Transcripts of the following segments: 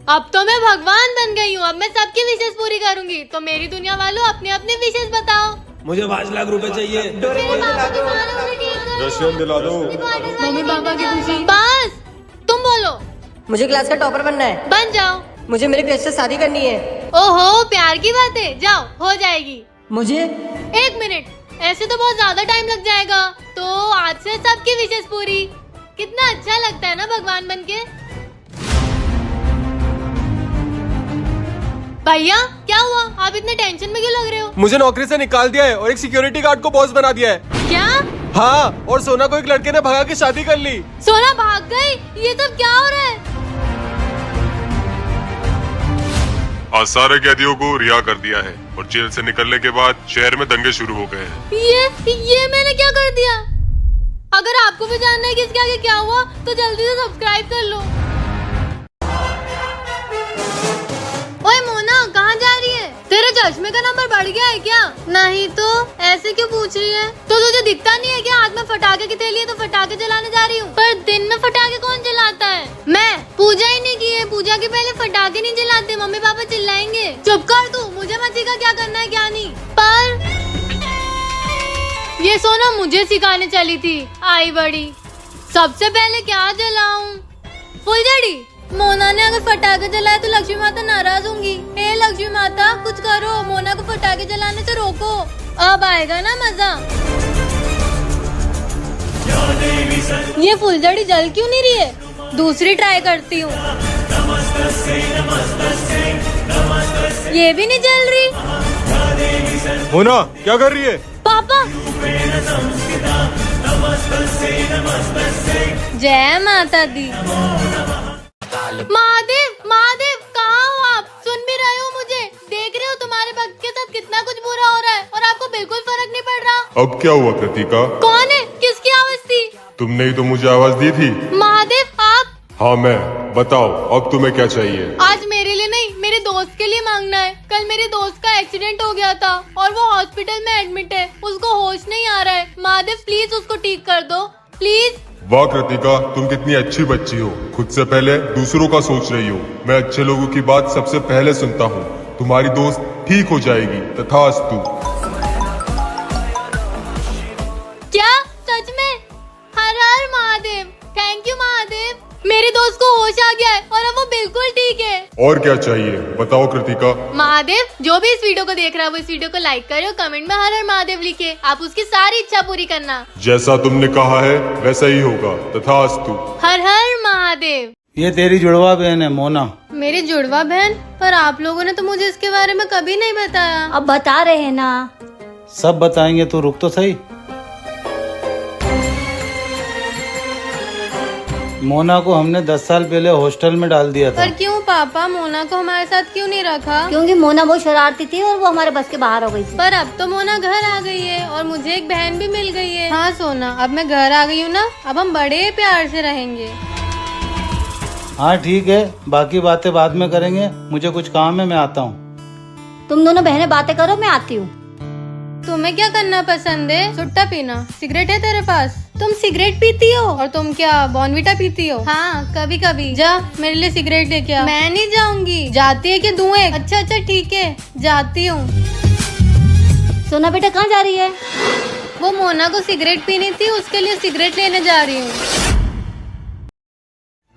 अब तो मैं भगवान बन गई हूँ। अब मैं सबकी विशेष पूरी करूंगी। तो मेरी दुनिया वालों अपनी अपनी विशेष बताओ। मुझे 5 लाख रुपए चाहिए। रशियन दिला दो। मम्मी पापा की खुशी। बस तुम बोलो। मुझे क्लास का टॉपर बनना है। बन जाओ। मुझे मेरे क्रश से शादी करनी है। ओहो प्यार की बात है, जाओ हो जाएगी। मुझे 1 मिनट, ऐसे तो बहुत ज्यादा टाइम लग जाएगा। तो आज से सबकी विशेष पूरी। कितना अच्छा लगता है ना भगवान बनके। भैया क्या हुआ, आप इतने टेंशन में क्यों लग रहे हो? मुझे नौकरी से निकाल दिया है और एक सिक्योरिटी गार्ड को बॉस बना दिया है। क्या? हाँ, और सोना को एक लड़के ने भगा के शादी कर ली। सोना भाग गई? ये सब क्या हो रहा है? आज सारे कैदियों को रिहा कर दिया है और जेल से निकलने के बाद शहर में दंगे शुरू हो गए हैं। ये मैंने क्या कर दिया? अगर आपको भी जानना है कि इसके आगे क्या हुआ तो जल्दी से सब्सक्राइब कर लो। ओए मोना, कहाँ जा रही है? तेरे चश्मे का नंबर बढ़ गया है क्या? नहीं तो ऐसे क्यों पूछ रही है? तो तुझे दिखता नहीं है क्या हाथ में फटाके की थैली है तो फटाके जलाने जा रही हूँ? पर दिन में फटाके कौन जलाता है? मैं पूजा ही नहीं की है। पूजा के पहले फटाके नहीं जलाते, मम्मी पापा चिल्लाएंगे। चुप कर तू, मुझे मत सिखा क्या करना है क्या नहीं। पर ये सोना मुझे सिखाने चली थी, आई बड़ी। सबसे पहले क्या जलाऊं? फुलझड़ी। मोना ने अगर फटाके जलाए तो लक्ष्मी माता नाराज होंगी। हे लक्ष्मी माता कुछ करो, मोना को फटाके जलाने से रोको। अब आएगा ना मजा। ये फुलझड़ी जल क्यों नहीं रही है? दूसरी ट्राई करती हूँ। ये भी नहीं जल रही। मोना क्या कर रही है? पापा। जय माता दी। महादेव महादेव कहाँ हो आप? सुन भी रहे हो मुझे? देख रहे हो तुम्हारे भक्त के साथ कितना कुछ बुरा हो रहा है और आपको बिल्कुल फर्क नहीं पड़ रहा। अब क्या हुआ कृतिका? कौन है? किसकी आवाज थी? तुमने ही तो मुझे आवाज दी थी। महादेव आप? हाँ मैं। बताओ अब तुम्हें क्या चाहिए? आज मेरे लिए नहीं, मेरे दोस्त के लिए मांगना है। कल मेरे दोस्त का एक्सीडेंट हो गया था और वो हॉस्पिटल में एडमिट है। उसको होश नहीं आ रहा है। महादेव प्लीज उसको ठीक कर दो प्लीज। वाह कृतिका, तुम कितनी अच्छी बच्ची हो। खुद से पहले दूसरों का सोच रही हो। मैं अच्छे लोगों की बात सबसे पहले सुनता हूँ। तुम्हारी दोस्त ठीक हो जाएगी, तथास्तु। क्या सच में? हर हर महादेव। Thank you Mahadev. मेरे दोस्त को होश आ गया है और अब वो बिल्कुल ठीक है। और क्या चाहिए बताओ कृतिका? महादेव जो भी इस वीडियो को देख रहा है वो इस वीडियो को लाइक करे और कमेंट में हर हर महादेव लिखे। आप उसकी सारी इच्छा पूरी करना। जैसा तुमने कहा है वैसा ही होगा, तथास्तु। हर हर महादेव। ये तेरी जुड़वा बहन है मोना। मेरी जुड़वा बहन? पर आप लोगों ने तो मुझे इसके बारे में कभी नहीं बताया। अब बता रहे हैं ना। सब बताएंगे, तू रुक तो सही। मोना को हमने 10 साल पहले हॉस्टल में डाल दिया था। पर क्यों पापा? मोना को हमारे साथ क्यों नहीं रखा? क्योंकि मोना बहुत शरारती थी और वो हमारे बस के बाहर हो गई थी। पर अब तो मोना घर आ गई है और मुझे एक बहन भी मिल गई है। हाँ सोना, अब मैं घर आ गई हूँ ना, अब हम बड़े प्यार से रहेंगे। हाँ ठीक है, बाकी बातें बाद में करेंगे। मुझे कुछ काम है, मैं आता हूँ। तुम दोनों बहनें बातें करो, मैं आती हूँ। तुम्हें क्या करना पसंद है? सुट्टा पीना? सिगरेट है तेरे पास? तुम सिगरेट पीती हो? और तुम क्या बॉर्नविटा पीती हो? हाँ कभी कभी। जा मेरे लिए सिगरेट लेके आ। मैं नहीं जाऊंगी। जाती है कि दूं एक? अच्छा ठीक है जाती हूँ। सोना बेटा कहाँ जा रही है? वो मोना को सिगरेट पीनी थी, उसके लिए सिगरेट लेने जा रही हूँ।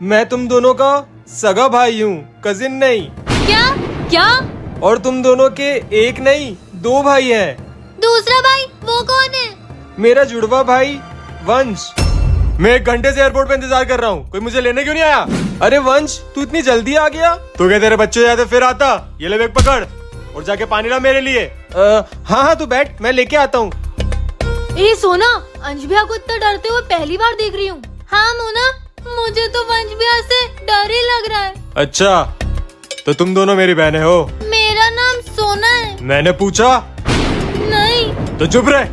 मैं तुम दोनों का सगा भाई हूँ, कजिन नहीं। क्या क्या? और तुम दोनों के एक नहीं 2 भाई हैं। दूसरा भाई वो कौन है? मेरा जुड़वा भाई वंश। मैं 1 घंटे से एयरपोर्ट पे इंतजार कर रहा हूँ, कोई मुझे लेने क्यों नहीं आया? अरे वंश तू इतनी जल्दी आ गया? तो क्या तेरे बच्चे जाते फिर आता? ये ले बैग पकड़ और जाके पानी ला मेरे लिए। हाँ तू बैठ, मैं लेके आता हूँ। ए सोना, अंश भैया को इतना डरते हुए पहली बार देख रही हूँ। हाँ मोना, मुझे तो वंश भैया से डर ही लग रहा है। अच्छा तो तुम दोनों मेरी बहनें हो? मेरा नाम सोना है। मैंने पूछा नहीं। तो चुप रहे।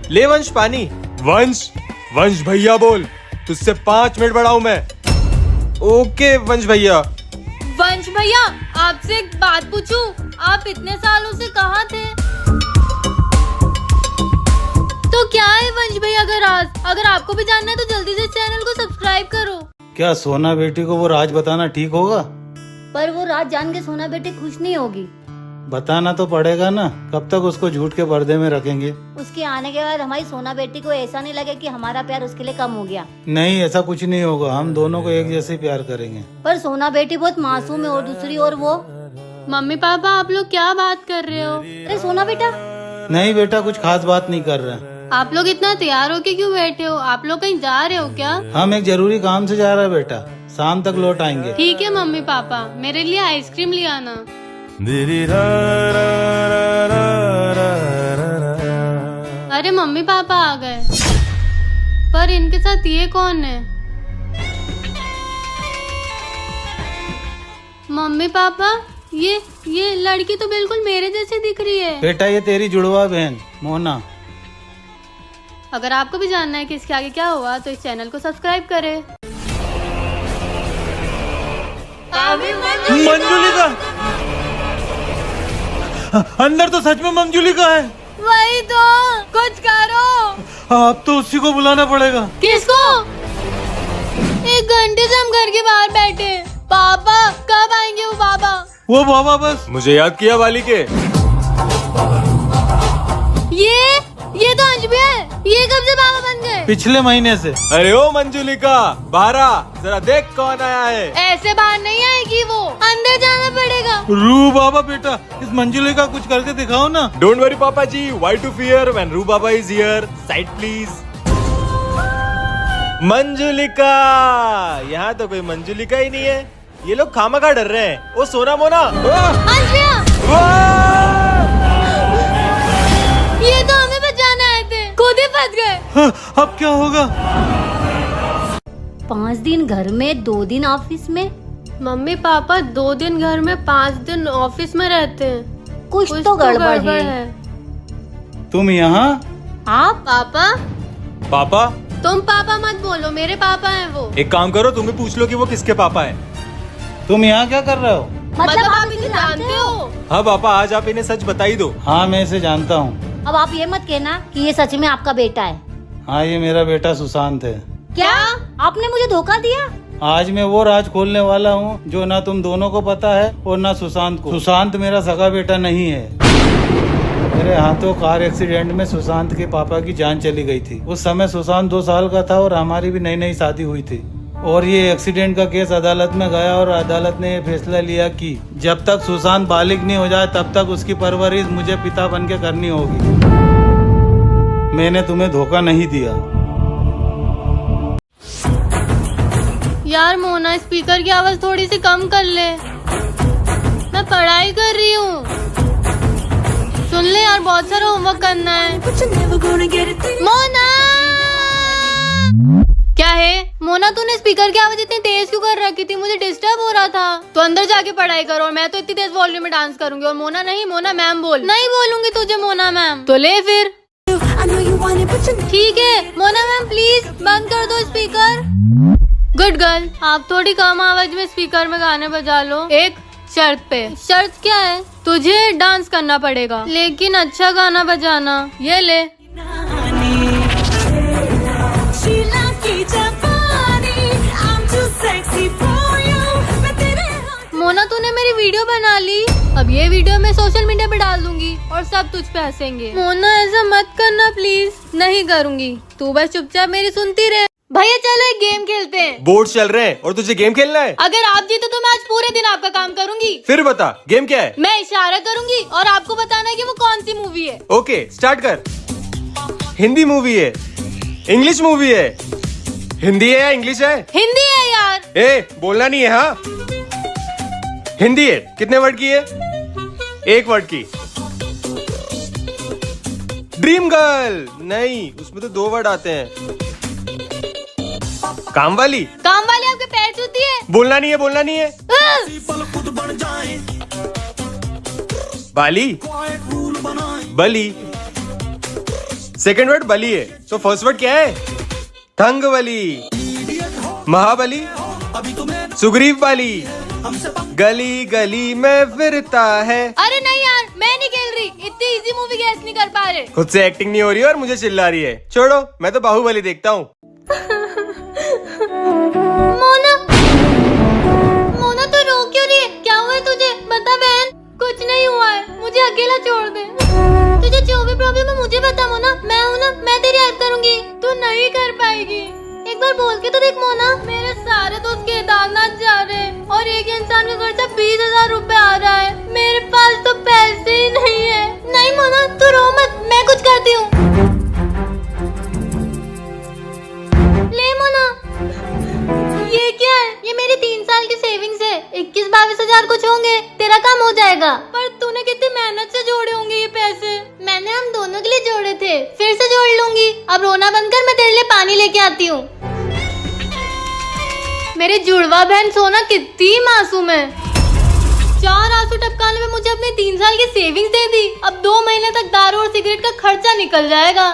ले वंश पानी। वंश वंश भैया बोल, तुझसे 5 मिनट बड़ा हूँ मैं। ओके वंश भैया। वंश भैया आपसे एक बात पूछूं? आप इतने सालों से कहाँ थे? तो क्या है वंश भैया का राज? अगर आपको भी जानना है तो जल्दी से चैनल को सब्सक्राइब करो। क्या सोना बेटी को वो राज बताना ठीक होगा? पर वो रात जान के सोना बेटी खुश नहीं होगी। बताना तो पड़ेगा ना, कब तक उसको झूठ के पर्दे में रखेंगे। उसके आने के बाद हमारी सोना बेटी को ऐसा नहीं लगे कि हमारा प्यार उसके लिए कम हो गया। नहीं, ऐसा कुछ नहीं होगा, हम दोनों को एक जैसे प्यार करेंगे। पर सोना बेटी बहुत मासूम है और दूसरी ओर वो। मम्मी पापा आप लोग क्या बात कर रहे हो? अरे सोना बेटा, नहीं बेटा, कुछ खास बात नहीं कर रहे। आप लोग इतना तैयार होके क्यों बैठे हो? आप लोग कहीं जा रहे हो क्या? हम एक जरूरी काम से जा रहे हैं बेटा, शाम तक लौट आएंगे। ठीक है मम्मी पापा, मेरे लिए आइसक्रीम ले आना। अरे मम्मी पापा आ गए, पर इनके साथ ये कौन है? मम्मी पापा, ये लड़की तो बिल्कुल मेरे जैसी दिख रही है। बेटा ये तेरी जुड़वा बहन मोना। अगर आपको भी जानना है कि इसके आगे क्या हुआ तो इस चैनल को सब्सक्राइब करें। मंजुलिका, अंदर तो सच में मंजुलिका है। वही तो, कुछ करो। अब तो उसी को बुलाना पड़ेगा। किसको? 1 घंटे से हम घर के बाहर बैठे हैं। पापा कब आएंगे वो बाबा? वो बाबा बस मुझे याद किया वाली के। ये तो अंश भी है। ये कब से बाबा बन गए? पिछले महीने से। अरे ओ मंजुलिका, बाहर आ, जरा देख कौन आया है। ऐसे बाहर नहीं आएगी वो, अंदर जाना पड़ेगा। रू बाबा बेटा, इस मंजुलिका कुछ करके दिखाओ ना। Don't worry papa ji, why to fear when Rooh Baba is here. Side please. Manjulika, यहाँ तो कोई मंजुलिका ही नहीं है। ये लोग खामखा डर रहे हैं। ओ सोना मोना, अंश भैया, ये तो हमें बचाने आए थे, खुद ही फंस गए। अब क्या होगा? 5 दिन घर में 2 दिन ऑफिस में। मम्मी पापा 2 दिन घर में 5 दिन ऑफिस में रहते हैं। कुछ तो गड़बड़ है। तुम यहाँ? आप पापा, पापा तुम पापा मत बोलो, मेरे पापा हैं वो। एक काम करो, तुम ही पूछ लो कि वो किसके पापा है। तुम यहाँ क्या कर रहे हो? मतलब आप इसे जानते हो? हाँ पापा, आज आप इन्हें सच बता ही दो। हाँ मैं इसे जानता हूँ। अब आप ये मत कहना कि ये सच में आपका बेटा है। हाँ ये मेरा बेटा सुशांत है। क्या आपने मुझे धोखा दिया? आज मैं वो राज खोलने वाला हूँ जो ना तुम दोनों को पता है और ना सुशांत को। सुशांत मेरा सगा बेटा नहीं है। मेरे हाथों कार एक्सीडेंट में सुशांत के पापा की जान चली गई थी। उस समय सुशांत 2 साल का था और हमारी भी नई शादी हुई थी। और ये एक्सीडेंट का केस अदालत में गया और अदालत ने ये फैसला लिया कि जब तक सुशांत बालिग नहीं हो जाए तब तक उसकी परवरिश मुझे पिता बन के करनी होगी। मैंने तुम्हें धोखा नहीं दिया। यार मोना, स्पीकर की आवाज थोड़ी सी कम कर ले, मैं पढ़ाई कर रही हूँ। सुन ले यार, बहुत सारा होमवर्क करना है। मोना, क्या है मोना, तूने स्पीकर की आवाज इतनी तेज क्यों कर रखी थी? मुझे डिस्टर्ब हो रहा था। तो अंदर जाके पढ़ाई करो और मैं तो इतनी तेज वॉल्यूम में डांस करूंगी। और मोना नहीं, मोना मैम बोल। नहीं बोलूंगी तुझे मोना मैम। तो ले फिर। ठीक है मोना मैम, प्लीज बंद कर दो स्पीकर। गुड गर्ल, आप थोड़ी कम आवाज में स्पीकर में गाने बजा लो, एक शर्त पे। शर्त क्या है? तुझे डांस करना पड़ेगा, लेकिन अच्छा गाना बजाना। ये ले। मोना, तूने मेरी वीडियो बना ली, अब ये वीडियो मैं सोशल मीडिया पे डाल दूंगी और सब तुझ पे हंसेंगे। मोना ऐसा मत करना प्लीज। नहीं करूंगी, तू बस चुपचाप मेरी सुनती रहे। भैया चलो एक गेम खेलते हैं। बोर्ड चल रहे हैं और तुझे गेम खेलना है। अगर आप जीते तो मैं आज पूरे दिन आपका काम करूंगी। फिर बता गेम क्या है। मैं इशारा करूंगी और आपको बताना है कि वो कौन सी मूवी है। ओके स्टार्ट कर। हिंदी मूवी है, इंग्लिश मूवी है। हिंदी है या इंग्लिश है? हिंदी है यार। ए बोलना नहीं है। हाँ हिंदी है। कितने वर्ड की है? 1 वर्ड की। ड्रीम गर्ल नहीं, उसमें तो 2 वर्ड आते हैं। काम वाली आपके पैर छूती है। बोलना नहीं है, बोलना नहीं है। बाली, बली। सेकंड वर्ड बली है, तो फर्स्ट वर्ड क्या है? थंगवली, महाबली, सुग्रीव बाली, गली गली में फिरता है। अरे नहीं यार, मैं नहीं खेल रही। इतनी इजी मूवी गैस नहीं कर पा रहे। खुद से एक्टिंग नहीं हो रही और मुझे चिल्ला रही है। छोड़ो, मैं तो बाहुबली देखता हूँ। मोना, मोना तो रो क्यों रही है? क्या तू नहीं कर पाएगी। एक बार बोल के तो देख मोना। मेरे सारे दोस्त केदारनाथ जा रहे हैं और एक इंसान का खर्चा 20,000 रुपए आ रहा है। मेरे पास तो पैसे ही नहीं है। नहीं मोना तू रो मत, मैं कुछ करती हूँ। ले मोना, ये क्या है? ये मेरी 3 साल की सेविंग्स है। 21-22 हजार कुछ होंगे, तेरा काम हो जाएगा। पर तूने कितनी मेहनत से जोड़े होंगे ये पैसे। मैंने हम दोनों के लिए जोड़े थे, फिर से जोड़ लूंगी। अब रोना बंद कर, मैं तेरे लिए पानी लेके आती हूँ। मेरी जुड़वा बहन सोना कितनी मासूम है। 4 आंसू टपकाने में मुझे अपने 3 साल की सेविंग्स दे दी। अब 2 महीने तक दारू और सिगरेट का खर्चा निकल जाएगा।